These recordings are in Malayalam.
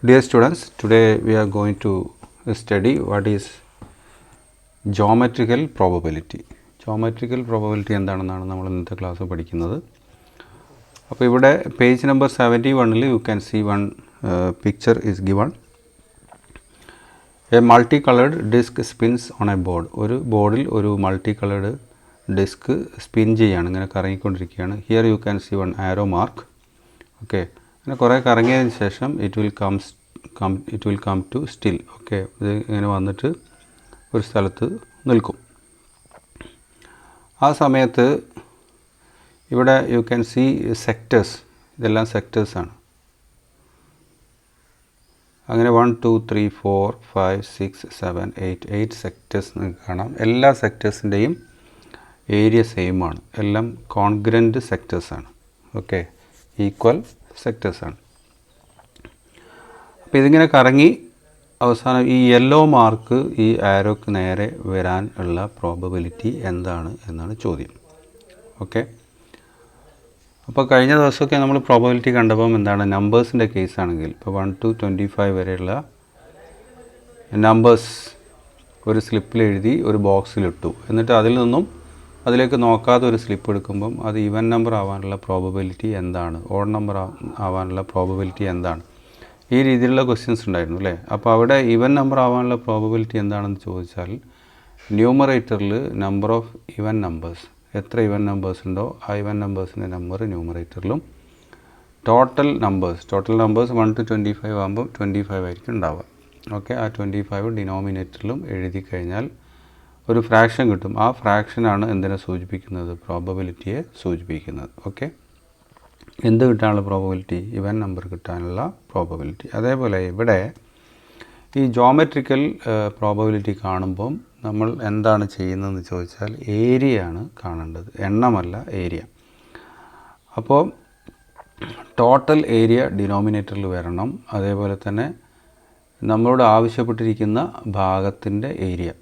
Dear students, today we are going to study what is geometrical probability. Geometrical probability എന്താണെന്നാണ് നമ്മൾ ഇന്നത്തെ ക്ലാസ് പഠിക്കുന്നത്. അപ്പോൾ ഇവിടെ page number 71 you can see one picture is given. A multicolored disc spins on a board. ഒരു ബോർഡിൽ ഒരു multicolored disc സ്പിൻ ചെയ്യാണ്, ഇങ്ങനെ കറങ്ങിക്കൊണ്ടിരിക്കുകയാണ്. Here you can see one arrow mark. Okay. അങ്ങനെ കുറേ കറങ്ങിയതിന് ശേഷം it will come to still. Okay, ഇത് ഇങ്ങനെ വന്നിട്ട് ഒരു സ്ഥലത്ത് നിൽക്കും. ആ സമയത്ത് ഇവിടെ യു ക്യാൻ സീ സെക്ടേഴ്സ്, ഇതെല്ലാം സെക്ടേഴ്സാണ്. അങ്ങനെ 1 2 3 4 5 6 7 8 സെക്ടേഴ്സ് നിങ്ങൾക്ക് കാണാം. എല്ലാ സെക്ടേഴ്സിൻ്റെയും ഏരിയ സെയിം ആണ്, എല്ലാം കോൺഗ്രൻ്റ് സെക്ടേഴ്സാണ്. ഓക്കെ, ഈക്വൽ സെക്ടേഴ്സാണ്. അപ്പോൾ ഇതിങ്ങനെ കറങ്ങി അവസാനം ഈ യെല്ലോ മാർക്ക് ഈ ആരോക്ക് നേരെ വരാൻ ഉള്ള പ്രോബബിലിറ്റി എന്താണ് എന്നാണ് ചോദ്യം. ഓക്കെ, അപ്പോൾ കഴിഞ്ഞ ദിവസമൊക്കെ നമ്മൾ പ്രോബബിലിറ്റി കണ്ടപ്പം എന്താണ്, നമ്പേഴ്സിൻ്റെ കേസാണെങ്കിൽ ഇപ്പോൾ 1 to 25 വരെയുള്ള നമ്പേഴ്സ് ഒരു സ്ലിപ്പിൽ എഴുതി ഒരു ബോക്സിലിട്ടു. എന്നിട്ട് അതിൽ നിന്നും അതിലേക്ക് നോക്കാതെ ഒരു സ്ലിപ്പ് എടുക്കുമ്പം അത് ഈവൻ നമ്പർ ആവാനുള്ള പ്രോബബിലിറ്റി എന്താണ്, ഓഡ് നമ്പർ ആവാനുള്ള പ്രോബബിലിറ്റി എന്താണ്, ഈ രീതിയിലുള്ള ക്വസ്റ്റ്യൻസ് ഉണ്ടായിരുന്നു അല്ലേ. അപ്പോൾ അവിടെ ഈവൻ നമ്പർ ആവാനുള്ള പ്രോബബിലിറ്റി എന്താണെന്ന് ചോദിച്ചാൽ ന്യൂമറേറ്ററിൽ നമ്പർ ഓഫ് ഈവൻ നമ്പേഴ്സ്, എത്ര ഈവൻ നമ്പേഴ്സ് ഉണ്ടോ ആ ഈവൻ നമ്പേഴ്സിൻ്റെ നമ്പർ ന്യൂമറേറ്ററിലും, ടോട്ടൽ നമ്പേഴ്സ് 1 to 25 ആകുമ്പോൾ 25 ആയിരിക്കും ഉണ്ടാവുക. ഓക്കെ, ആ 25 ഡിനോമിനേറ്ററിലും എഴുതി കഴിഞ്ഞാൽ ഒരു ഫ്രാക്ഷൻ കിട്ടും. ആ ഫ്രാക്ഷനാണ് എന്തിനെ സൂചിപ്പിക്കുന്നത്, പ്രോബബിലിറ്റിയെ സൂചിപ്പിക്കുന്നത്. ഓക്കെ, എന്ത് കിട്ടാനുള്ള പ്രോബബിലിറ്റി, ഇവൻ നമ്പർ കിട്ടാനുള്ള പ്രോബബിലിറ്റി. അതേപോലെ ഇവിടെ ഈ ജോമെട്രിക്കൽ പ്രോബബിലിറ്റി കാണുമ്പം നമ്മൾ എന്താണ് ചെയ്യുന്നതെന്ന് ചോദിച്ചാൽ ഏരിയയാണ് കാണേണ്ടത്, എണ്ണമല്ല ഏരിയ. അപ്പോൾ ടോട്ടൽ ഏരിയ ഡിനോമിനേറ്ററിൽ വരണം. അതേപോലെ തന്നെ നമ്മളോട് ആവശ്യപ്പെട്ടിരിക്കുന്ന ഭാഗത്തിൻ്റെ area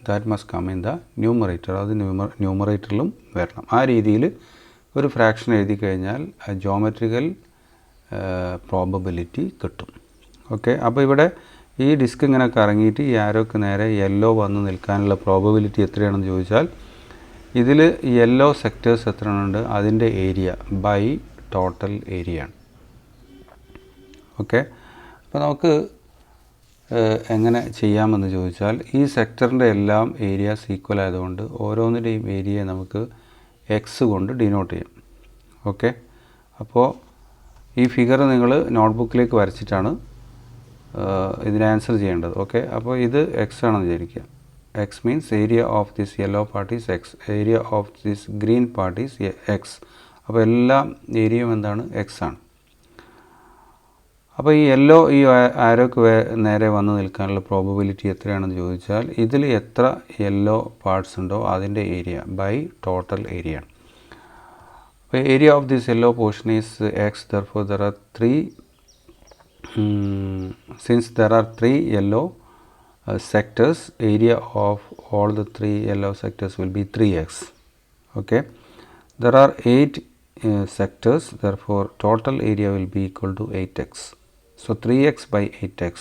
that must come in the numerator, അത് ന്യൂമറേറ്ററിലും വരണം. ആ രീതിയിൽ ഒരു ഫ്രാക്ഷൻ എഴുതി കഴിഞ്ഞാൽ ജോമെട്രിക്കൽ പ്രോബബിലിറ്റി കിട്ടും. ഓക്കെ, അപ്പോൾ ഇവിടെ ഈ ഡിസ്ക് ഇങ്ങനെ കറങ്ങിയിട്ട് ഈ ആരോക്ക് നേരെ യെല്ലോ വന്ന് നിൽക്കാനുള്ള പ്രോബബിലിറ്റി എത്രയാണെന്ന് ചോദിച്ചാൽ ഇതിൽ യെല്ലോ സെക്ടേഴ്സ് എത്ര ഉണ്ട് അതിൻ്റെ ഏരിയ ബൈ ടോട്ടൽ ഏരിയ ആണ്. ഓക്കെ, അപ്പോൾ നമുക്ക് എങ്ങനെ ചെയ്യാമെന്ന് ചോദിച്ചാൽ ഈ സെക്ടറിൻ്റെ എല്ലാം ഏരിയാസ് ഈക്വൽ ആയതുകൊണ്ട് ഓരോന്നിൻ്റെയും ഏരിയയെ നമുക്ക് എക്സ് കൊണ്ട് ഡിനോട്ട് ചെയ്യും. ഓക്കെ, അപ്പോൾ ഈ ഫിഗർ നിങ്ങൾ നോട്ട്ബുക്കിലേക്ക് വരച്ചിട്ടാണ് ഇതിന് ആൻസർ ചെയ്യേണ്ടത്. ഓക്കെ, അപ്പോൾ ഇത് എക്സ് ആണെന്ന് വിചാരിക്കുക. X means area of this yellow part is X, area of this green part is X. അപ്പോൾ എല്ലാ ഏരിയയും എന്താണ്, എക്സ് ആണ്. അപ്പോൾ ഈ യെല്ലോ ഈ ആരോക്ക് നേരെ വന്ന് നിൽക്കാനുള്ള പ്രോബബിലിറ്റി എത്രയാണെന്ന് ചോദിച്ചാൽ ഇതിൽ എത്ര യെല്ലോ പാർട്സ് ഉണ്ടോ അതിൻ്റെ ഏരിയ ബൈ ടോട്ടൽ ഏരിയ ആണ്. അപ്പോൾ area of this yellow portion is X, therefore there are 3 since there are 3 yellow sectors, area of all the 3 yellow sectors will be 3x. Okay, there are 8 sectors, therefore total area will be equal to 8x. So 3x by 8x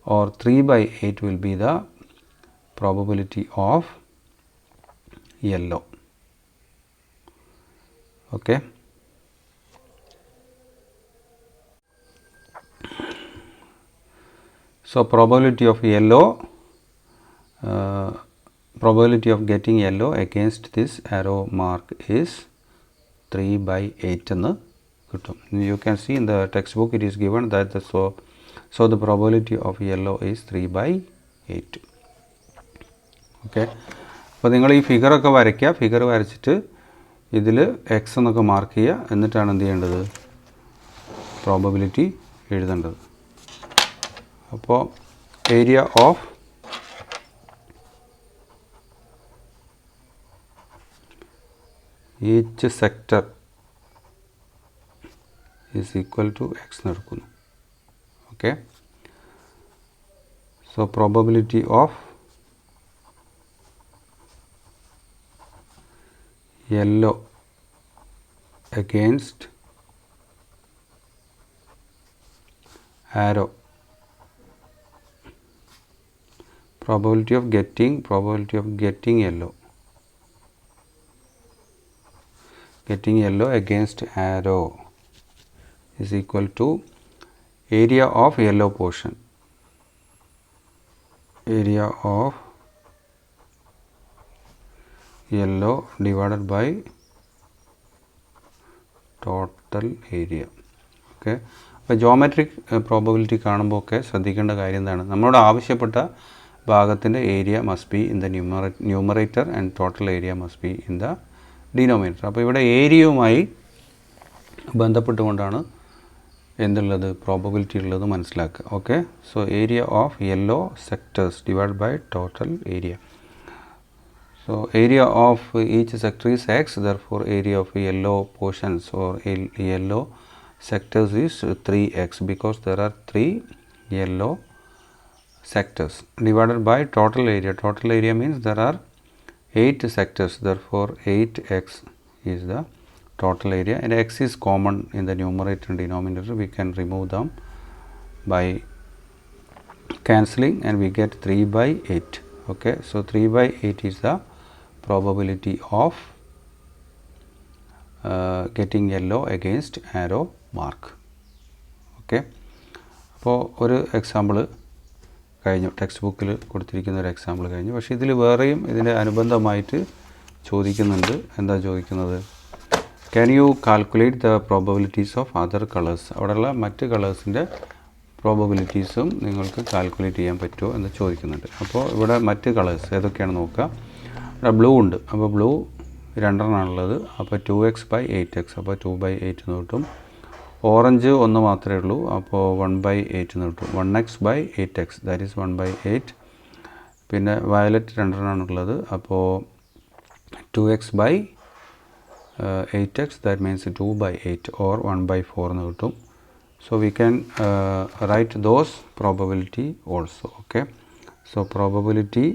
or 3 by 8 will be the probability of yellow. Okay, so probability of yellow, probability of getting yellow against this arrow mark is 3 by 8 എന്ന് കിട്ടും. You can see in the textbook it is given that so the probability of yellow is 3 by 8. Okay, അപ്പോൾ നിങ്ങൾ ഈ ഫിഗറൊക്കെ വരയ്ക്കുക. ഫിഗർ വരച്ചിട്ട് ഇതിൽ എക്സ് എന്നൊക്കെ മാർക്ക് ചെയ്യുക. എന്നിട്ടാണ് എന്ത് ചെയ്യേണ്ടത്, പ്രോബബിലിറ്റി എഴുതേണ്ടത്. അപ്പോൾ area of each sector is equal to x എടുക്കുന്നു. Okay, so probability of yellow against arrow, probability of getting yellow, against arrow is equal to area of yellow portion, area of yellow divided by total area. Okay, അപ്പോൾ ജോമെട്രിക് പ്രോബബിലിറ്റി കാണുമ്പോൾ ഒക്കെ ശ്രദ്ധിക്കേണ്ട കാര്യം എന്താണ്, നമ്മളോട് ആവശ്യപ്പെട്ട ഭാഗത്തിൻ്റെ area must be in the numerator and total area must be in the denominator. അപ്പോൾ ഇവിടെ ഏരിയയുമായി ബന്ധപ്പെട്ടുകൊണ്ടാണ് എന്തുള്ളത്, പ്രോബബിലിറ്റി ഉള്ളത് മനസ്സിലാക്കുക. Okay, so area of yellow sectors divide by total area. So area of each sector is x, therefore area of yellow portions or yellow sectors is 3x because there are 3 yellow sectors, divided by total area. Total area means there are 8 sectors, therefore 8x is the total area, and x is common in the numerator and denominator. We can remove them by cancelling and we get 3 by 8. Okay, so 3 by 8 is the probability of getting yellow against arrow mark. Okay, അപ്പോൾ ഒരു എക്സാമ്പിൾ കഴിഞ്ഞു, ടെക്സ്റ്റ് ബുക്കിൽ കൊടുത്തിരിക്കുന്ന ഒരു എക്സാമ്പിൾ കഴിഞ്ഞു. പക്ഷേ ഇതിൽ വേറെയും ഇതിൻ്റെ അനുബന്ധമായിട്ട് ചോദിക്കുന്നുണ്ട്. എന്താ ചോദിക്കുന്നത്, can you calculate the probabilities of other colours, അവിടെയുള്ള മറ്റ് കളേഴ്സിൻ്റെ പ്രോബബിലിറ്റീസും നിങ്ങൾക്ക് കാൽക്കുലേറ്റ് ചെയ്യാൻ പറ്റുമോ എന്ന് ചോദിക്കുന്നുണ്ട്. അപ്പോൾ ഇവിടെ മറ്റ് കളേഴ്സ് ഏതൊക്കെയാണ് നോക്കുക. ഇവിടെ ബ്ലൂ ഉണ്ട്, അപ്പോൾ ബ്ലൂ 2 എണ്ണമാണുള്ളത്, അപ്പോൾ 2x by 8x, അപ്പോൾ 2 by 8 എന്ന് കിട്ടും. ഓറഞ്ച് 1 മാത്രമേ ഉള്ളൂ, അപ്പോൾ 1 by 8 എന്ന് കിട്ടും. 1x by 8x, that is 1 by 8. പിന്നെ വയലറ്റ് 2 എണ്ണമാണുള്ളത്, അപ്പോൾ 2x by 8x, that means 2 by 8 or 1 by 4 എന്ന് കിട്ടും. So we can write those probability also. Okay, so probability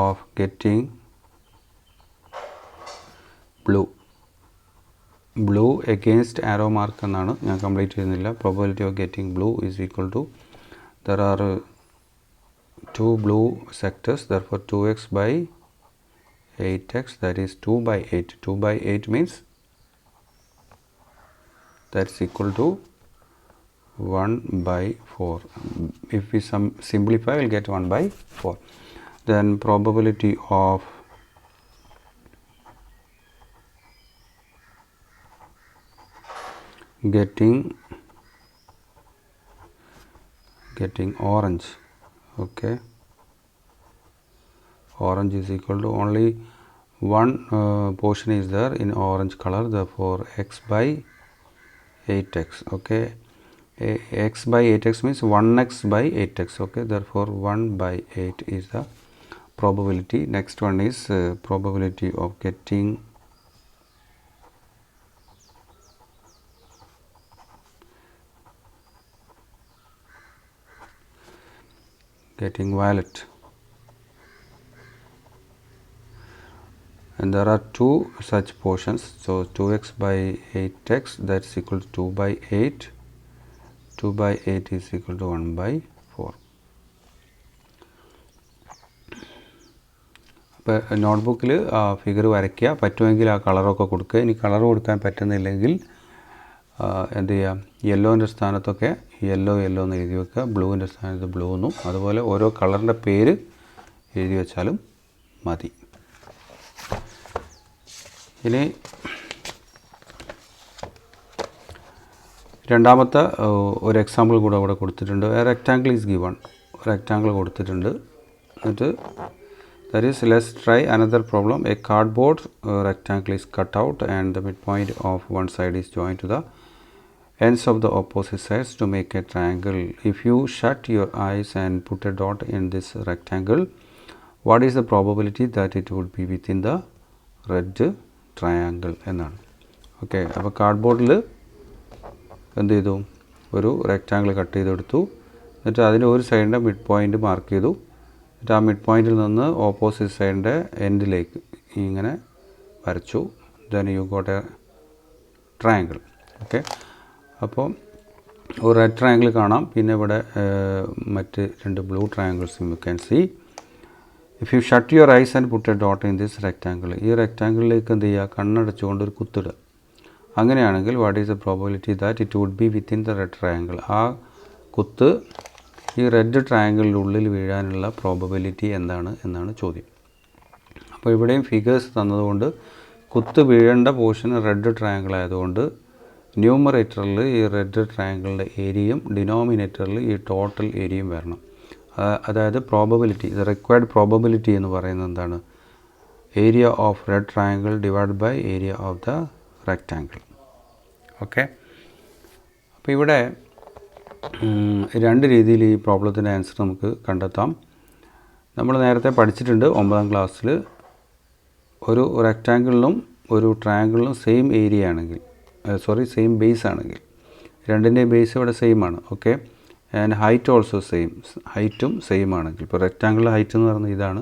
of getting blue against arrow mark എന്നാണ്, ഞാൻ കംപ്ലീറ്റ് ചെയ്യുന്നില്ല. probability of getting blue is equal to, there are 2 blue sectors, therefore 2x by 8x, that is 2 by 8. 2 by 8 means that's equal to 1 by 4. If we simplify, we'll get 1 by 4. Then probability of getting orange. Okay, orange is equal to only one portion is there in orange color, therefore x by 8x. Okay, x by 8x means 1x by 8x. Okay, therefore 1 by 8 is the probability. Next one is probability of getting violet, and there are 2 such portions, so 2x by 8x, that's equal to 2 by 8. 2 by 8 is equal to 1 by 4. അപ്പോൾ നോട്ട്ബുക്കിൽ ആ ഫിഗർ വരയ്ക്കുക, പറ്റുമെങ്കിൽ ആ കളറൊക്കെ കൊടുക്കുക. ഇനി കളർ കൊടുക്കാൻ പറ്റുന്നില്ലെങ്കിൽ എന്ത് ചെയ്യുക, യെല്ലോൻ്റെ സ്ഥാനത്തൊക്കെ യെല്ലോ എന്ന് എഴുതി വെക്കുക, ബ്ലൂവിൻ്റെ സ്ഥാനത്ത് ബ്ലൂ എന്നും, അതുപോലെ ഓരോ കളറിൻ്റെ പേര് എഴുതി വെച്ചാലും മതി. ഇനി രണ്ടാമത്തെ ഒരു എക്സാമ്പിൾ കൂടെ അവിടെ കൊടുത്തിട്ടുണ്ട്. റെക്റ്റാങ്കിൾ ഈസ് ഗിവൺ, റെക്റ്റാങ്കിൾ കൊടുത്തിട്ടുണ്ട്. എന്നിട്ട് that is, let's try another problem. A cardboard rectangle is cut out and the midpoint of one side is joined to the ends of the opposite sides to make a triangle. If you shut your eyes and put a dot in this rectangle, what is the probability that it would be within the red triangle എന്നാണ്. ഓക്കെ, അപ്പോൾ കാർഡ്ബോർഡിൽ എന്ത് ചെയ്തു, ഒരു റെക്റ്റാങ്കിൾ കട്ട് ചെയ്തെടുത്തു. എന്നിട്ട് അതിൻ്റെ ഒരു സൈഡിൻ്റെ മിഡ് പോയിൻ്റ് മാർക്ക് ചെയ്തു. എന്നിട്ട് ആ മിഡ് പോയിൻറ്റിൽ നിന്ന് ഓപ്പോസിറ്റ് സൈഡിൻ്റെ എൻഡിലേക്ക് ഇങ്ങനെ വരച്ചു. Then you got a triangle. Okay, അപ്പോൾ ഒരു റെഡ് ട്രയാങ്കിൾ കാണാം, പിന്നെ ഇവിടെ മറ്റ് 2 ബ്ലൂ ട്രയാങ്കിൾസും you can see. If you shut your eyes and put a dot in this rectangle, ഈ റെക്റ്റാങ്കിളിലേക്ക് എന്ത് ചെയ്യുക, കണ്ണടച്ചുകൊണ്ട് ഒരു കുത്തിടുക. അങ്ങനെയാണെങ്കിൽ what is the probability that it would be within the red triangle, ആ കുത്ത് ഈ റെഡ് ട്രയാങ്കിളിൻ്റെ ഉള്ളിൽ വീഴാനുള്ള പ്രോബബിലിറ്റി എന്താണ് എന്നാണ് ചോദ്യം. അപ്പോൾ ഇവിടെയും ഫിഗേഴ്സ് തന്നതുകൊണ്ട് കുത്ത് വീഴേണ്ട പോർഷൻ റെഡ് ട്രയാങ്കിൾ ആയതുകൊണ്ട് ന്യൂമറേറ്ററിൽ ഈ റെഡ് ട്രയാങ്കിളിൻ്റെ ഏരിയയും ഡിനോമിനേറ്ററിൽ ഈ ടോട്ടൽ ഏരിയയും വരണം. അതായത് പ്രോബബിലിറ്റി, ദ റിക്വയർഡ് പ്രോബബിലിറ്റി എന്ന് പറയുന്നത് എന്താണ്, area of red triangle divide by area of the rectangle. Okay, അപ്പോൾ ഇവിടെ 2 രീതിയിൽ ഈ പ്രോബ്ലത്തിൻ്റെ ആൻസർ നമുക്ക് കണ്ടെത്താം. നമ്മൾ നേരത്തെ പഠിച്ചിട്ടുണ്ട് 9ാം ക്ലാസ്സിൽ, ഒരു റെക്റ്റാങ്കിളിലും ഒരു ട്രയാങ്കിളിലും സെയിം ഏരിയ ആണെങ്കിൽ, സെയിം ബേസ് ആണെങ്കിൽ, രണ്ടിൻ്റെയും ബേസ് ഇവിടെ സെയിം ആണ്. Okay, and height also same, ഹൈറ്റും സെയിം ആണെങ്കിൽ, ഇപ്പോൾ റെക്റ്റാങ്കിളിലെ ഹൈറ്റ് എന്ന് പറഞ്ഞാൽ ഇതാണ്,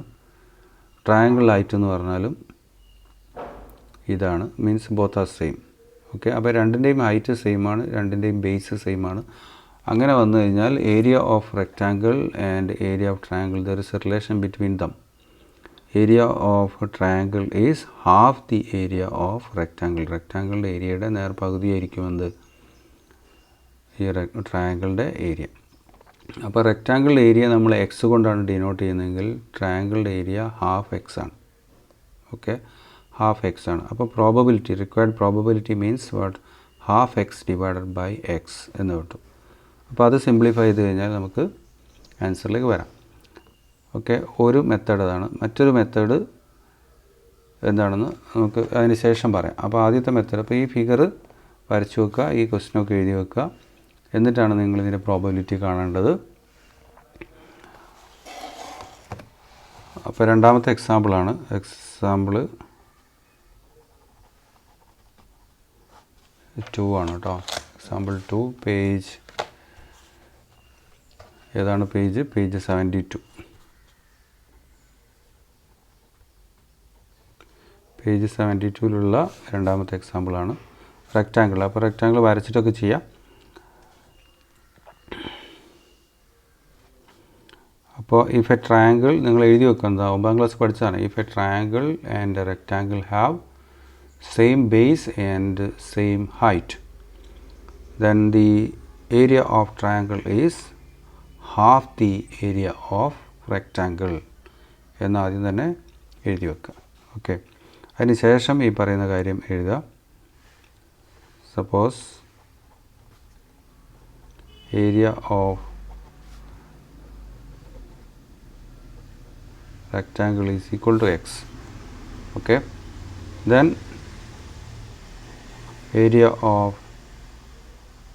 ട്രയാങ്കിളിലെ ഹൈറ്റ് എന്ന് പറഞ്ഞാലും ഇതാണ്, means both are same. Okay, അപ്പോൾ രണ്ടിൻ്റെയും ഹൈറ്റ് സെയിം ആണ്, രണ്ടിൻ്റെയും ബേസ് സെയിം ആണ്. അങ്ങനെ വന്നു കഴിഞ്ഞാൽ area of rectangle and area of triangle, there is a relation between them. Area of triangle is half the area of rectangle, റെക്റ്റാങ്കിളിൻ്റെ ഏരിയയുടെ നേർപകുതിയായിരിക്കും എന്ത്, ഈ ട്രയാങ്കിളിൻ്റെ ഏരിയ. അപ്പോൾ റെക്റ്റാങ്കിളിൻ്റെ ഏരിയ നമ്മൾ എക്സ് കൊണ്ടാണ് ഡിനോട്ട് ചെയ്യുന്നതെങ്കിൽ ട്രയാങ്കിളിൻ്റെ ഏരിയ ഹാഫ് എക്സ് ആണ്. ഓക്കെ, ഹാഫ് എക്സ് ആണ്. അപ്പോൾ probability, required probability means what, half x divided by x എന്ന് കിട്ടും. അപ്പോൾ അത് സിംപ്ലിഫൈ ചെയ്ത് കഴിഞ്ഞാൽ നമുക്ക് ആൻസറിലേക്ക് വരാം. ഓക്കെ, ഒരു മെത്തേഡ് അതാണ്. മറ്റൊരു മെത്തേഡ് എന്താണെന്ന് നമുക്ക് അതിന് ശേഷം പറയാം. അപ്പോൾ ആദ്യത്തെ മെത്തേഡ്, അപ്പോൾ ഈ ഫിഗർ വരച്ചു വെക്കുക, ഈ ക്വസ്റ്റ്യനൊക്കെ എഴുതി വെക്കുക, എന്നിട്ടാണ് നിങ്ങളിതിൻ്റെ പ്രോബബിലിറ്റി കാണേണ്ടത്. അപ്പോൾ രണ്ടാമത്തെ എക്സാമ്പിളാണ്, എക്സാമ്പിൾ 2 ആണ് കേട്ടോ. എക്സാമ്പിൾ 2, പേജ് ഏതാണ്, പേജ് 72. പേജ് 72ലുള്ള രണ്ടാമത്തെ എക്സാമ്പിളാണ് റെക്റ്റാങ്കിൾ. അപ്പോൾ റെക്റ്റാങ്കിൾ വരച്ചിട്ടൊക്കെ ചെയ്യാം. അപ്പോൾ ഇഫ് എ ട്രയാങ്കിൾ, നിങ്ങൾ എഴുതി വെക്കുന്നത് 9ാം ക്ലാസ് പഠിച്ചതാണ്. If A triangle and A rectangle have same base and same height, then the area of triangle is half the area of rectangle എന്ന് ആദ്യം തന്നെ എഴുതി വെക്കുക. ഓക്കെ, അതിന് ശേഷം ഈ പറയുന്ന കാര്യം എഴുതുക. Suppose area of rectangle is equal to x. Okay, then area of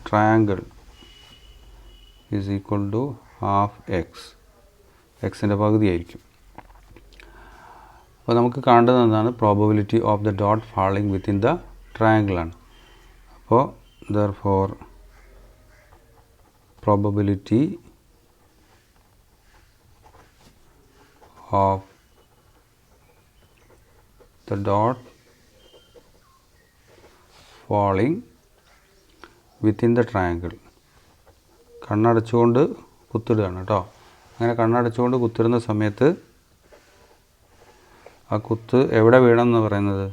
triangle is equal to half x. എക്സിൻ്റെ പകുതി ആയിരിക്കും. അപ്പോൾ നമുക്ക് കാണേണ്ടത് എന്താണ്, probability of the dot falling within the triangle ആണ്. അപ്പോൾ therefore probability of the dot falling within the triangle, കണ്ണടച്ചുകൊണ്ട് കുത്തിടുകയാണ് കേട്ടോ. അങ്ങനെ കണ്ണടച്ചുകൊണ്ട് കുത്തിടുന്ന സമയത്ത് ആ കുത്ത് എവിടെ വീഴണം എന്ന് പറയുന്നത്,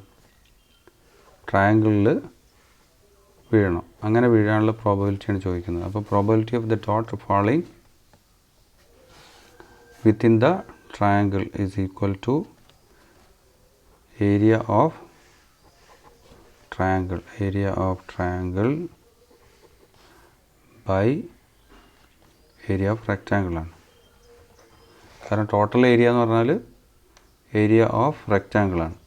ട്രയാങ്കിളിൽ വീഴണം. അങ്ങനെ വീഴാനുള്ള പ്രോബബിലിറ്റിയാണ് ചോദിക്കുന്നത്. അപ്പോൾ probability of the dot falling within the triangle is equal to area of triangle, area of triangle by area of rectangle ആണ്. കാരണം ടോട്ടൽ ഏരിയ എന്ന് പറഞ്ഞാൽ ഏരിയ ഓഫ് റെക്റ്റാങ്കിൾ ആണ്.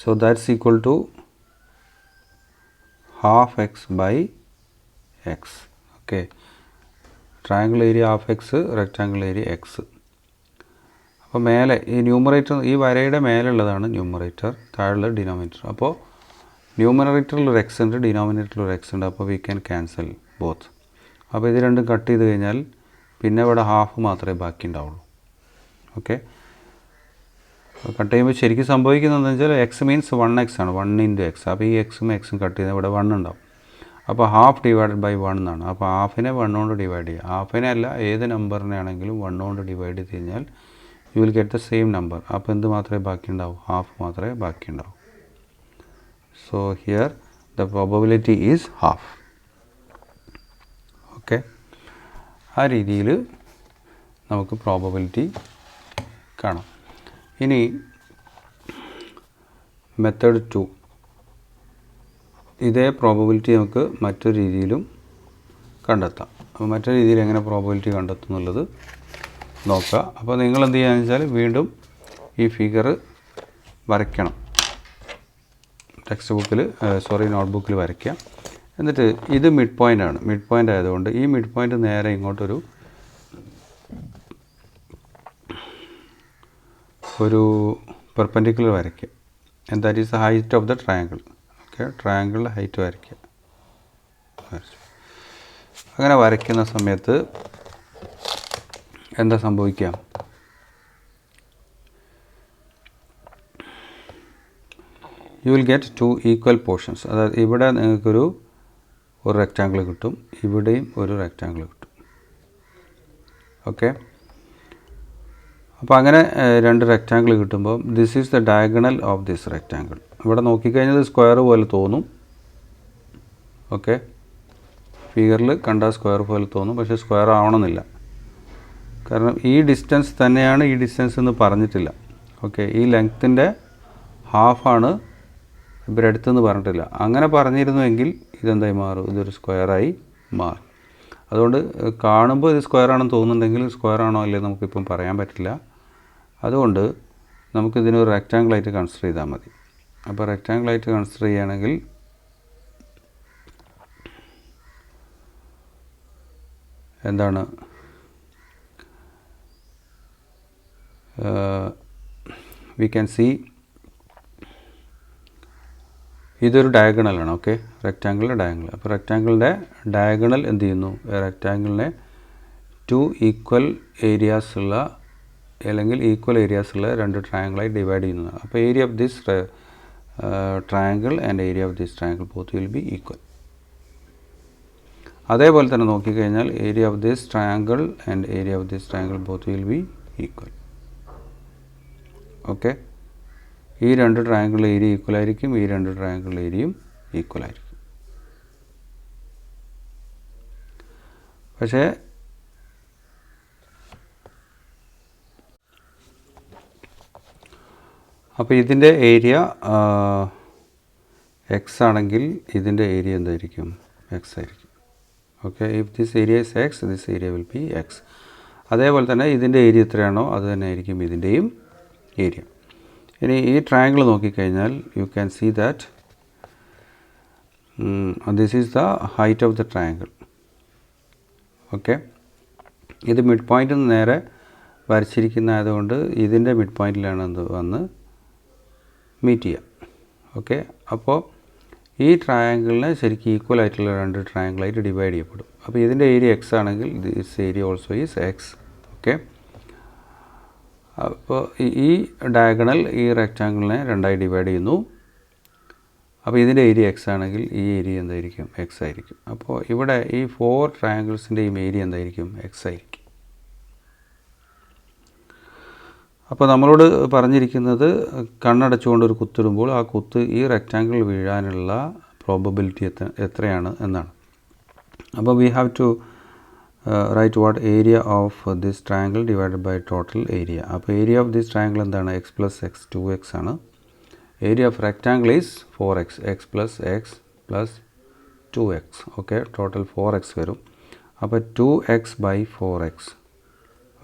So that's equal to half x by x. Okay, triangle area half x, rectangle area x. അപ്പോൾ മേലെ ഈ ന്യൂമറേറ്റർ, ഈ വരയുടെ മേലുള്ളതാണ് ന്യൂമറേറ്റർ, താഴെയുള്ള ഡിനോമിനേറ്റർ. അപ്പോൾ ന്യൂമറേറ്ററിൽ ഒരു എക്സ് ഉണ്ട്, ഡിനോമിനേറ്ററിൽ ഒരു എക്സ് ഉണ്ട്. അപ്പോൾ വി ക്യാൻ ക്യാൻസൽ ബോത്ത്. അപ്പോൾ ഇത് രണ്ടും കട്ട് ചെയ്ത് കഴിഞ്ഞാൽ പിന്നെ ഇവിടെ ഹാഫ് മാത്രമേ ബാക്കി ഉണ്ടാവുള്ളൂ. ഓക്കെ, കട്ട് ചെയ്യുമ്പോൾ ശരിക്കും സംഭവിക്കുന്നതെന്ന് വെച്ചാൽ എക്സ് മീൻസ് 1x ആണ്, 1 ഇൻറ്റു എക്സ്. അപ്പോൾ ഈ എക്സും കട്ട് ചെയ്താൽ ഇവിടെ 1 ഉണ്ടാവും. അപ്പോൾ ഹാഫ് ഡിവൈഡഡ് ബൈ 1 എന്നാണ്. അപ്പോൾ ഹാഫിനെ 1 കൊണ്ട് ഡിവൈഡ് ചെയ്യുക. ഹാഫിനെ അല്ല, ഏത് നമ്പറിനെ ആണെങ്കിലും 1 കൊണ്ട് ഡിവൈഡ് ചെയ്ത് കഴിഞ്ഞാൽ you will get the same number. അപ്പോൾ എന്ത് മാത്രമേ ബാക്കിയുണ്ടാവും? ഹാഫ് മാത്രമേ ബാക്കിയുണ്ടാവും. So here the probability is half. Okay, ആ രീതിയിൽ നമുക്ക് പ്രോബബിലിറ്റി കാണാം. ഇനി മെത്തേഡ് 2, ഇതേ പ്രോബബിലിറ്റി നമുക്ക് മറ്റൊരു രീതിയിലും കണ്ടെത്താം. അപ്പോൾ മറ്റൊരു രീതിയിൽ എങ്ങനെ പ്രോബബിലിറ്റി കണ്ടെത്തും എന്നുള്ളത് നോക്കുക. അപ്പോൾ നിങ്ങൾ എന്ത് ചെയ്യുകയെന്ന് വെച്ചാൽ വീണ്ടും ഈ ഫിഗർ വരയ്ക്കണം. ടെക്സ്റ്റ് ബുക്കിൽ നോട്ട്ബുക്കിൽ വരയ്ക്കുക. എന്നിട്ട് ഇത് മിഡ് പോയിൻ്റ് ആണ്. മിഡ് പോയിൻ്റ് ആയതുകൊണ്ട് ഈ മിഡ് പോയിൻ്റ് നേരെ ഇങ്ങോട്ടൊരു പെർപെൻഡിക്കുലർ വരയ്ക്കുക. And that is the height of the triangle. Okay, ട്രയാങ്കിളിൻ്റെ ഹൈറ്റ് വരയ്ക്കുക. അങ്ങനെ വരയ്ക്കുന്ന സമയത്ത് എന്താ സംഭവിക്കുക? You will get 2 equal portions. അതായത് ഇവിടെ നിങ്ങൾക്കൊരു റെക്റ്റാങ്കിൾ കിട്ടും, ഇവിടെയും ഒരു റെക്റ്റാങ്കിൾ കിട്ടും. ഓക്കെ, അപ്പോൾ അങ്ങനെ 2 റെക്റ്റാങ്കിൾ കിട്ടുമ്പോൾ this is the diagonal of this rectangle. ഇവിടെ നോക്കിക്കഴിഞ്ഞാൽ സ്ക്വയർ പോലെ തോന്നും. ഓക്കെ, ഫിഗറിൽ കണ്ട സ്ക്വയർ പോലെ തോന്നും, പക്ഷേ സ്ക്വയർ ആവണമെന്നില്ല. കാരണം ഈ ഡിസ്റ്റൻസ് തന്നെയാണ് ഈ ഡിസ്റ്റൻസ് എന്ന് പറഞ്ഞിട്ടില്ല. ഓക്കെ, ഈ ലെങ്ത്തിൻ്റെ ഹാഫാണ് ബ്രെഡ്ത്ത് പറഞ്ഞിട്ടില്ല. അങ്ങനെ പറഞ്ഞിരുന്നുവെങ്കിൽ ഇതെന്തായി മാറും? ഇതൊരു സ്ക്വയറായി മാറും. അതുകൊണ്ട് കാണുമ്പോൾ ഇത് സ്ക്വയർ ആണെന്ന് തോന്നുന്നുണ്ടെങ്കിൽ സ്ക്വയർ ആണോ അല്ലേ നമുക്കിപ്പം പറയാൻ പറ്റില്ല. അതുകൊണ്ട് നമുക്കിതിനൊരു റെക്റ്റാങ്കിളായിട്ട് കൺസിഡർ ചെയ്താൽ മതി. അപ്പോൾ റെക്റ്റാങ്കിളായിട്ട് കൺസിഡർ ചെയ്യുകയാണെങ്കിൽ എന്താണ്, വി ക്യാൻ സി ഇതൊരു ഡയഗണലാണ്. Okay, റെക്റ്റാങ്കിളിൻ്റെ diagonal. അപ്പോൾ റെക്റ്റാങ്കിളിൻ്റെ ഡയഗണൽ എന്ത് ചെയ്യുന്നു? റെക്റ്റാങ്കിളിനെ 2 ഈക്വൽ ഏരിയാസ് ഉള്ള അല്ലെങ്കിൽ ഈക്വൽ ഏരിയാസ് ഉള്ള 2 ട്രയാങ്കിളായി ഡിവൈഡ് ചെയ്യുന്നതാണ്. അപ്പോൾ area of this triangle and area of this triangle both will be equal. അതേപോലെ തന്നെ നോക്കിക്കഴിഞ്ഞാൽ area of this triangle and area of this triangle both will be equal. Okay, ഈ 2 ട്രയാങ്കിൾ ഏരിയ ഈക്വൽ ആയിരിക്കും, ഈ 2 ട്രയാങ്കിൾ ഏരിയയും ഈക്വൽ ആയിരിക്കും. പക്ഷേ അപ്പോൾ ഇതിൻ്റെ ഏരിയ എക്സ് ആണെങ്കിൽ ഇതിൻ്റെ ഏരിയ എന്തായിരിക്കും? എക്സ് ആയിരിക്കും. Okay, if this area is X, this area will be X. അതേപോലെ തന്നെ ഇതിൻ്റെ ഏരിയ എത്രയാണോ അത് തന്നെ ആയിരിക്കും ഇതിൻ്റെയും ഏരിയ. ഇനി ഈ ട്രയാങ്കിൾ നോക്കിക്കഴിഞ്ഞാൽ you can see that this is the height of the triangle. Okay, ഇത് മിഡ് പോയിൻ്റിൽ നിന്ന് നേരെ വരച്ചിരിക്കുന്നതായതുകൊണ്ട് ഇതിൻ്റെ മിഡ് പോയിൻറ്റിലാണ് എന്ത് വന്ന് മീറ്റ് ചെയ്യുക. ഓക്കെ, അപ്പോൾ ഈ ട്രയാങ്കിളിനെ ശരിക്കും ഈക്വൽ ആയിട്ടുള്ള 2 ട്രയാങ്കിളായിട്ട് ഡിവൈഡ് ചെയ്യപ്പെടും. അപ്പോൾ ഇതിൻ്റെ ഏരിയ എക്സ് ആണെങ്കിൽ this area also is X. Okay, അപ്പോൾ ഈ ഡയഗണൽ ഈ റെക്റ്റാങ്കിളിനെ 2ആയി ഡിവൈഡ് ചെയ്യുന്നു. അപ്പോൾ ഇതിൻ്റെ ഏരിയ എക്സ് ആണെങ്കിൽ ഈ ഏരിയ എന്തായിരിക്കും? എക്സ് ആയിരിക്കും. അപ്പോൾ ഇവിടെ ഈ 4 ട്രയാങ്കിൾസിൻ്റെയും ഏരിയ എന്തായിരിക്കും? എക്സ് ആയിരിക്കും. അപ്പോൾ നമ്മളോട് പറഞ്ഞിരിക്കുന്നത് കണ്ണടച്ചുകൊണ്ട് ഒരു കുത്തിടുമ്പോൾ ആ കുത്ത് ഈ റെക്റ്റാങ്കിൾ വീഴാനുള്ള പ്രോബബിലിറ്റി എത്രയാണ് എന്നാണ്. അപ്പോൾ we have to write what area of this triangle divided by total area. അപ്പോൾ ഏരിയ ഓഫ് ദിസ് ട്രയാങ്കിൾ എന്താണ്? എക്സ് പ്ലസ് എക്സ് 2x ആണ്. Area of rectangle is 4x, x plus x plus 2x. Okay, total 4x വരും. അപ്പോൾ 2x ബൈ 4x.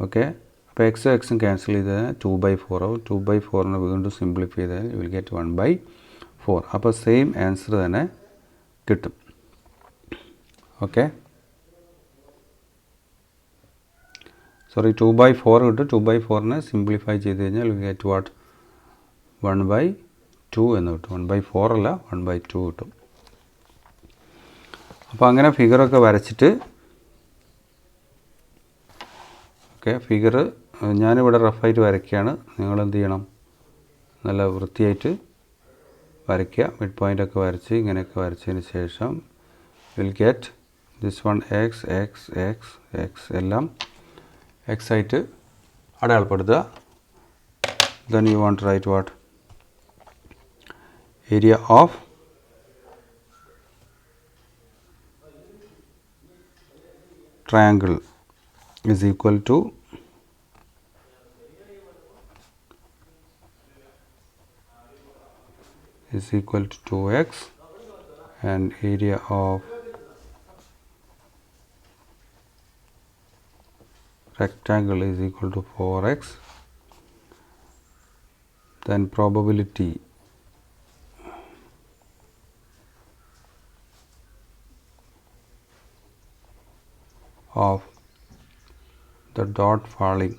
ഓക്കെ, അപ്പോൾ എക്സും എക്സും ക്യാൻസൽ ചെയ്താൽ 2/4 ആവും. 2/4നെ വീണ്ടും സിംപ്ലിഫൈ ചെയ്താൽ യു വിൽ ഗെറ്റ് 1/4. അപ്പോൾ സെയിം ആൻസർ തന്നെ കിട്ടും. ഓക്കെ, സോറി 2/4 കിട്ടും. 2/4നെ സിംപ്ലിഫൈ ചെയ്ത് കഴിഞ്ഞാൽ യു ഗെറ്റ് വാട്ട്? 1/2 എന്ന് കിട്ടും. 1/4 അല്ല, 1/2 കിട്ടും. അപ്പോൾ അങ്ങനെ ഫിഗറൊക്കെ വരച്ചിട്ട് ഓക്കെ, ഫിഗർ ഞാനിവിടെ റഫായിട്ട് വരയ്ക്കുകയാണ്. നിങ്ങൾ എന്ത് ചെയ്യണം? നല്ല വൃത്തിയായിട്ട് വരയ്ക്കുക. മിഡ് പോയിൻ്റൊക്കെ വരച്ച് ഇങ്ങനെയൊക്കെ വരച്ചതിന് ശേഷം will get this one x x x x എല്ലാം എക്സ് ആയിട്ട് അടയാളപ്പെടുത്തുക. Then you want to write what area of triangle is equal to is equal to 2x and area of rectangle is equal to 4x. Then probability of the dot falling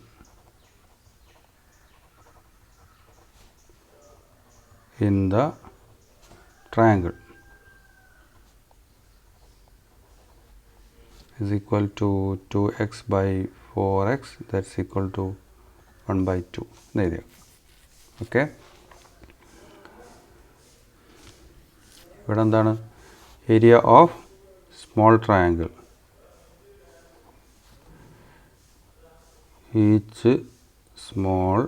in the triangle is equal to 2x by 4x, that's equal to 1 by 2. Okay. ഇവിടെ എന്താണ് area of small triangle, each small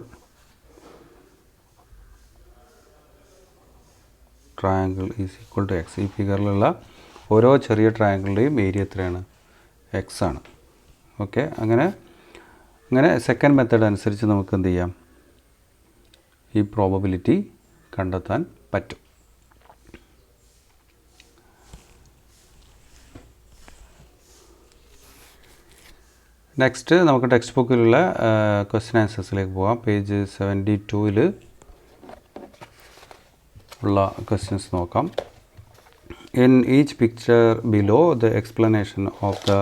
triangle is equal to x. ഈ ഫിഗറിലുള്ള ഓരോ ചെറിയ ട്രയാങ്കിളിൻ്റെയും ഏരിയ എത്രയാണ്? എക്സ് ആണ്. ഓക്കെ. അങ്ങനെ സെക്കൻഡ് മെത്തേഡ് അനുസരിച്ച് നമുക്ക് എന്ത് ചെയ്യാം? ഈ പ്രോബബിലിറ്റി കണ്ടെത്താൻ പറ്റും. നെക്സ്റ്റ് നമുക്ക് ടെക്സ്റ്റ് ബുക്കിലുള്ള ക്വസ്റ്റ്യൻ ആൻസേഴ്സിലേക്ക് പോകാം. പേജ് 72-ൽ ഉള്ള ക്വസ്റ്റ്യൻസ് നോക്കാം. In each picture below the explanation of the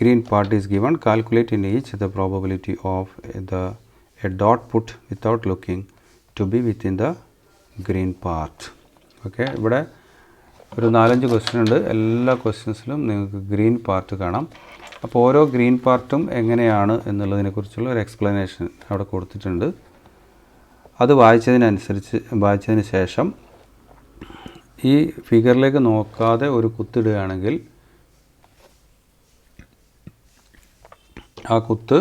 green part is given. Calculate in each the probability of a dot put without looking to be within the green part. Okay. ഇവിടെ ഒരു 4-5 ക്വസ്റ്റ്യൻ ഉണ്ട്. എല്ലാ ക്വസ്റ്റ്യൻസിലും നിങ്ങൾക്ക് ഗ്രീൻ പാർട്ട് കാണാം. അപ്പോൾ ഓരോ ഗ്രീൻ പാർട്ടും എങ്ങനെയാണ് എന്നുള്ളതിനെക്കുറിച്ചുള്ള ഒരു എക്സ്പ്ലനേഷൻ അവിടെ കൊടുത്തിട്ടുണ്ട്. അത് വായിച്ചതിന് ശേഷം ഈ ഫിഗറിലേക്ക് നോക്കാതെ ഒരു കുത്തിടുകയാണെങ്കിൽ ആ കുത്ത്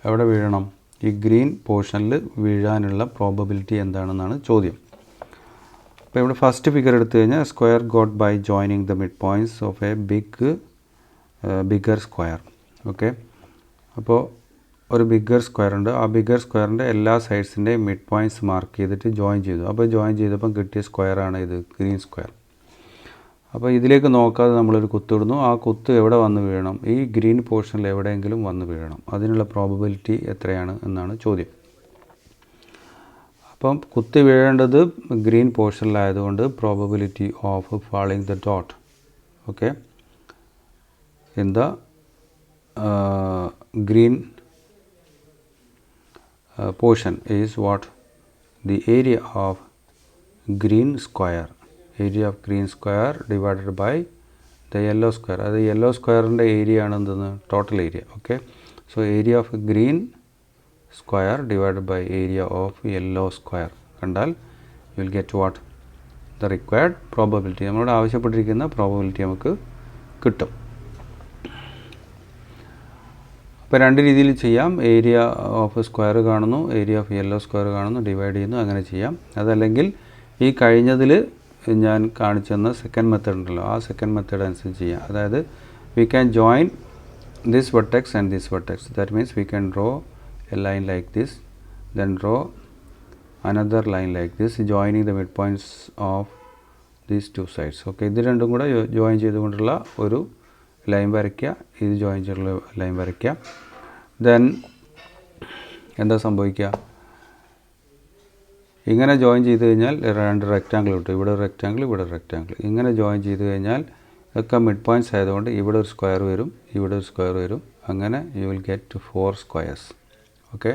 എവിടെ വീഴണം? ഈ ഗ്രീൻ പോർഷനിൽ വീഴാനുള്ള പ്രോബബിലിറ്റി എന്താണെന്നാണ് ചോദ്യം. അപ്പോൾ ഇവിടെ ഫസ്റ്റ് ഫിഗർ എടുത്തു കഴിഞ്ഞാൽ square got by joining the mid points of a bigger square. Okay. അപ്പോൾ ഒരു ബിഗർ സ്ക്വയർ ഉണ്ട്. ആ ബിഗർ സ്ക്വയറിൻ്റെ എല്ലാ സൈഡ്സിൻ്റെയും മിഡ് പോയിൻറ്റ്സ് മാർക്ക് ചെയ്തിട്ട് ജോയിൻ ചെയ്തു. അപ്പോൾ ജോയിൻ ചെയ്തപ്പം കിട്ടിയ സ്ക്വയറാണ് ഇത് ഗ്രീൻ സ്ക്വയർ. അപ്പോൾ ഇതിലേക്ക് നോക്കാതെ നമ്മളൊരു കുത്തിടുന്നു. ആ കുത്ത് എവിടെ വന്ന് വീഴണം? ഈ ഗ്രീൻ പോർഷനിൽ എവിടെയെങ്കിലും വന്ന് വീഴണം. അതിനുള്ള പ്രോബബിലിറ്റി എത്രയാണ് എന്നാണ് ചോദ്യം. അപ്പം കുത്തി വീഴേണ്ടത് ഗ്രീൻ പോർഷനിലായതുകൊണ്ട് probability of falling the dot okay in the green portion is what? The area of green square. Area of green square divided by the yellow square. അത് യെല്ലോ സ്ക്വയറിൻ്റെ ഏരിയ ആണ് എന്തെന്ന്? Total area. Okay. So area of green square divided by area of yellow square കണ്ടാൽ you will get what? The required probability. നമ്മളോട് ആവശ്യപ്പെട്ടിരിക്കുന്ന പ്രോബബിലിറ്റി നമുക്ക് കിട്ടും. അപ്പോൾ രണ്ട് രീതിയിൽ ചെയ്യാം. ഏരിയ ഓഫ് സ്ക്വയർ കാണുന്നു, ഏരിയ ഓഫ് യെല്ലോ സ്ക്വയർ കാണുന്നു, ഡിവൈഡ് ചെയ്യുന്നു, അങ്ങനെ ചെയ്യാം. അതല്ലെങ്കിൽ ഈ കഴിഞ്ഞതിൽ ഞാൻ കാണിച്ചു തന്ന സെക്കൻഡ് മെത്തേഡ് ഉണ്ടല്ലോ, ആ സെക്കൻഡ് മെത്തേഡ് അനുസരിച്ച് ചെയ്യാം. അതായത് we can join this vertex and this vertex. That means we can draw A line like this, then draw another line like this, joining the mid points of these two sides. Okay. ഇത് രണ്ടും കൂടെ ജോയിൻ ചെയ്തുകൊണ്ടുള്ള ഒരു ലൈൻ വരയ്ക്കുക, ഇത് ജോയിൻ ചെയ്തുള്ള ലൈൻ വരയ്ക്കുക. ദെൻ എന്താ സംഭവിക്കുക? ഇങ്ങനെ ജോയിൻ ചെയ്ത് കഴിഞ്ഞാൽ രണ്ട് റെക്റ്റാങ്കിൾ കിട്ടും. ഇവിടെ ഒരു റെക്റ്റാങ്കിൾ, ഇവിടെ ഒരു റെക്റ്റാങ്കിൾ. ഇങ്ങനെ ജോയിൻ ചെയ്ത് കഴിഞ്ഞാൽ ഇതൊക്കെ മിഡ് പോയിൻറ്റ്സ് ആയതുകൊണ്ട് ഇവിടെ ഒരു സ്ക്വയർ വരും, ഇവിടെ ഒരു സ്ക്വയർ വരും. അങ്ങനെ you will get 4 squares. Okay.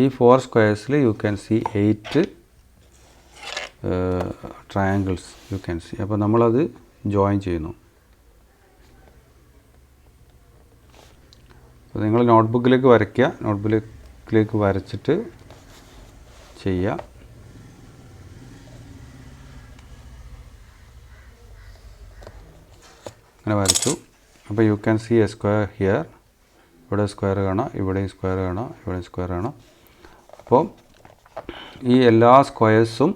ഈ 4 സ്ക്വയേഴ്സിൽ you can see 8 triangles you can see. അപ്പോൾ നമ്മളത് ജോയിൻ ചെയ്യുന്നു. അപ്പോൾ നിങ്ങൾ നോട്ട്ബുക്കിലേക്ക് വരയ്ക്കുക, നോട്ട്ബുക്കിലേക്ക് വരച്ചിട്ട് ചെയ്യുക. അങ്ങനെ വരച്ചു. അപ്പോൾ U can C A square here. ഇവിടെ സ്ക്വയർ കാണാം, ഇവിടെയും സ്ക്വയർ കാണാം, ഇവിടെയും സ്ക്വയർ കാണാം. അപ്പോൾ ഈ എല്ലാ സ്ക്വയേഴ്സും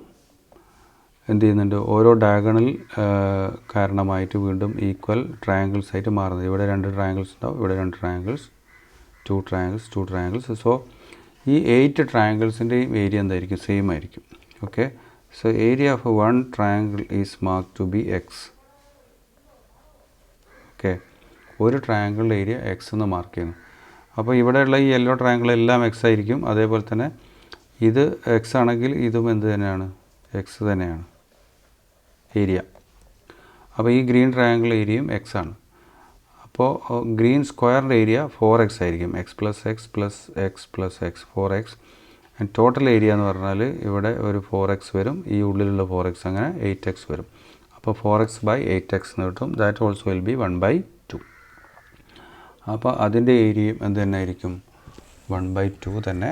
എന്ത് ചെയ്യുന്നുണ്ട്, ഓരോ ഡയഗണൽ കാരണമായിട്ട് വീണ്ടും ഈക്വൽ ട്രയാങ്കിൾസ് ആയിട്ട് മാറുന്നത്. ഇവിടെ 2 ട്രയാങ്കിൾസ് ഉണ്ടാവും, ഇവിടെ 2 ട്രയാങ്കിൾസ്, 2 ട്രയാങ്കിൾസ്, 2 ട്രയാങ്കിൾസ്. സോ ഈ 8 ട്രയാങ്കിൾസിൻ്റെയും ഏരിയ എന്തായിരിക്കും, സെയിം ആയിരിക്കും. Okay, so area of 1 triangle is mark to be x. Okay, ഒരു ട്രയാങ്കിളിൻ്റെ ഏരിയ എക്സ് എന്ന് മാർക്ക് ചെയ്യുന്നു. അപ്പോൾ ഇവിടെയുള്ള ഈ യെല്ലോ ട്രയാങ്കിൾ എല്ലാം എക്സ് ആയിരിക്കും. അതേപോലെ തന്നെ ഇത് എക്സ് ആണെങ്കിൽ ഇതും എന്ത് തന്നെയാണ്, എക്സ് തന്നെയാണ് ഏരിയ. അപ്പോൾ ഈ ഗ്രീൻ ട്രയാങ്കിൾ ഏരിയയും എക്സ് ആണ്. അപ്പോൾ ഗ്രീൻ സ്ക്വയറിൻ്റെ ഏരിയ 4x ആയിരിക്കും. X plus x plus x plus X 4x. And total area എന്ന് പറഞ്ഞാൽ ഇവിടെ ഒരു 4x വരും, ഈ ഉള്ളിലുള്ള 4x, അങ്ങനെ 8x വരും. അപ്പോൾ 4x/8x എന്ന് കിട്ടും. That also will be 1/2. അപ്പോൾ അതിൻ്റെ ഏരിയയും എന്ത് തന്നെ ആയിരിക്കും, 1/2 തന്നെ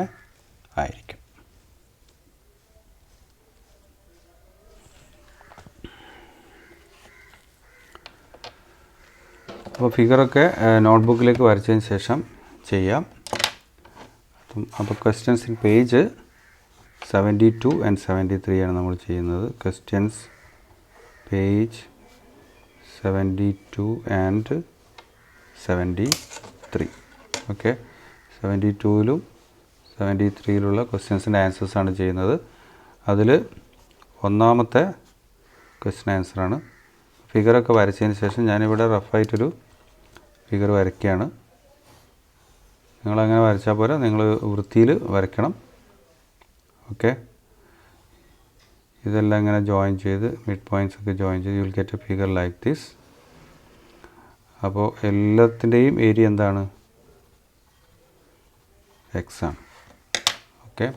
ആയിരിക്കും. അപ്പോൾ ഫിഗറൊക്കെ നോട്ട്ബുക്കിലേക്ക് വരച്ചതിന് ശേഷം ചെയ്യാം. അപ്പോൾ ക്വസ്റ്റ്യൻസ് ഇൻ പേജ് 72 ആൻഡ് 73 ആണ് നമ്മൾ ചെയ്യുന്നത്. Questions page 72 and 73. ഓക്കെ, 72ലും 73യിലുള്ള ക്വസ്റ്റ്യൻസിൻ്റെ ആൻസേഴ്സാണ് ചെയ്യുന്നത്. അതിൽ ഒന്നാമത്തെ ക്വസ്റ്റ്യൻ ആൻസറാണ്. ഫിഗറൊക്കെ വരച്ചതിന് ശേഷം ഞാനിവിടെ റഫായിട്ടൊരു ഫിഗർ വരയ്ക്കുകയാണ്. നിങ്ങളങ്ങനെ വരച്ചാൽ പോരാ, നിങ്ങൾ വൃത്തിയിൽ വരയ്ക്കണം. ഓക്കെ, ഇതെല്ലാം ഇങ്ങനെ ജോയിൻ ചെയ്ത് മിഡ് പോയിൻറ്റ്സ് ഒക്കെ ജോയിൻ ചെയ്ത് you will get a figure like this. അപ്പോൾ എല്ലാത്തിൻ്റെയും ഏരിയ എന്താണ്, എക്സ് ആണ്. Okay,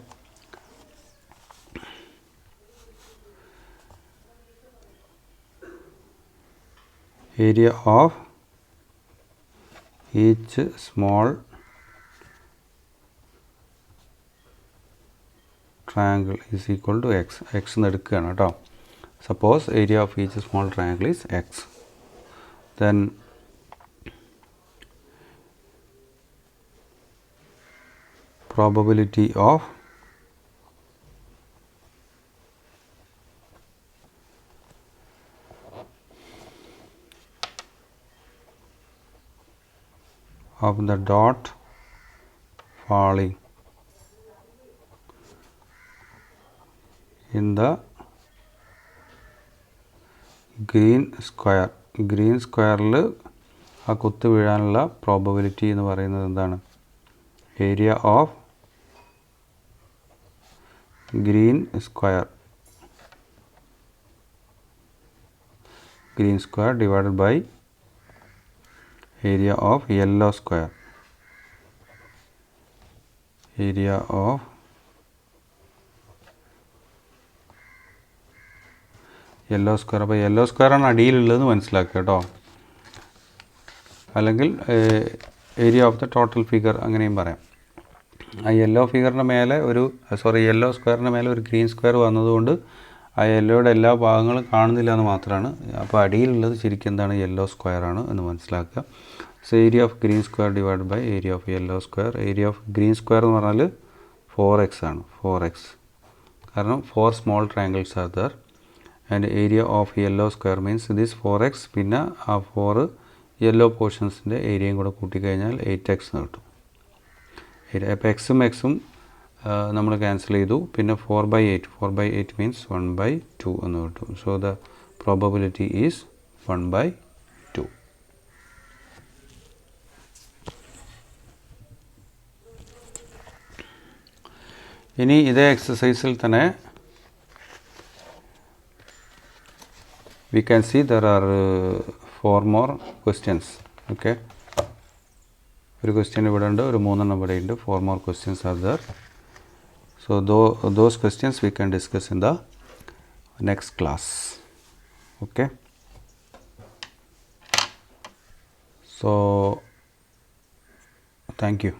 area of each small triangle is equal to x. x എന്ന് എടുക്കുകയാണ് കേട്ടോ. Suppose area of each small triangle is x. Then probability of the dot falling in the green square. Green സ്ക്വയറിൽ ആ കുത്ത് വീഴാനുള്ള പ്രോബബിലിറ്റി എന്ന് പറയുന്നത് എന്താണ്, area of green square divided by area of yellow square. Area of yellow square. അപ്പോൾ യെല്ലോ സ്ക്വയറാണ് അടിയിലുള്ളതെന്ന് മനസ്സിലാക്കുക കേട്ടോ. അല്ലെങ്കിൽ area of the total figure അങ്ങനെയും പറയാം. ആ യെല്ലോ ഫിഗറിൻ്റെ മേലെ യെല്ലോ സ്ക്വയറിൻ്റെ മേലെ ഒരു ഗ്രീൻ സ്ക്വയർ വന്നതുകൊണ്ട് ആ യെല്ലോയുടെ എല്ലാ ഭാഗങ്ങളും കാണുന്നില്ല എന്ന് മാത്രമാണ്. അപ്പോൾ അടിയിലുള്ളത് ശരിക്കും എന്താണ്, യെല്ലോ സ്ക്വയർ ആണ് എന്ന് മനസ്സിലാക്കുക. So area of green square divide by area of yellow square. Area of green square എന്ന് പറഞ്ഞാൽ 4x ആണ്. 4x കാരണം 4 small triangles are there. And area of yellow square means this 4x, പിന്നെ ആ 4 യെല്ലോ പോർഷൻസിൻ്റെ ഏരിയയും കൂടെ കൂട്ടിക്കഴിഞ്ഞാൽ 8x എന്ന് കിട്ടും. അപ്പോൾ എക്സും എക്സും നമ്മൾ ക്യാൻസൽ ചെയ്തു. പിന്നെ 4/8 മീൻസ് 1/2 എന്ന് കിട്ടും. So the probability is 1/2. ഇനി ഇതേ എക്സസൈസിൽ തന്നെ we can see there are 4 more questions. Okay, ഒരു ക്വസ്റ്റ്യൻ ഇവിടെ ഉണ്ട്, ഒരു 3 എണ്ണം ഇവിടെ ഉണ്ട്. 4 more questions are there. So those questions we can discuss in the next class. Okay, so thank you.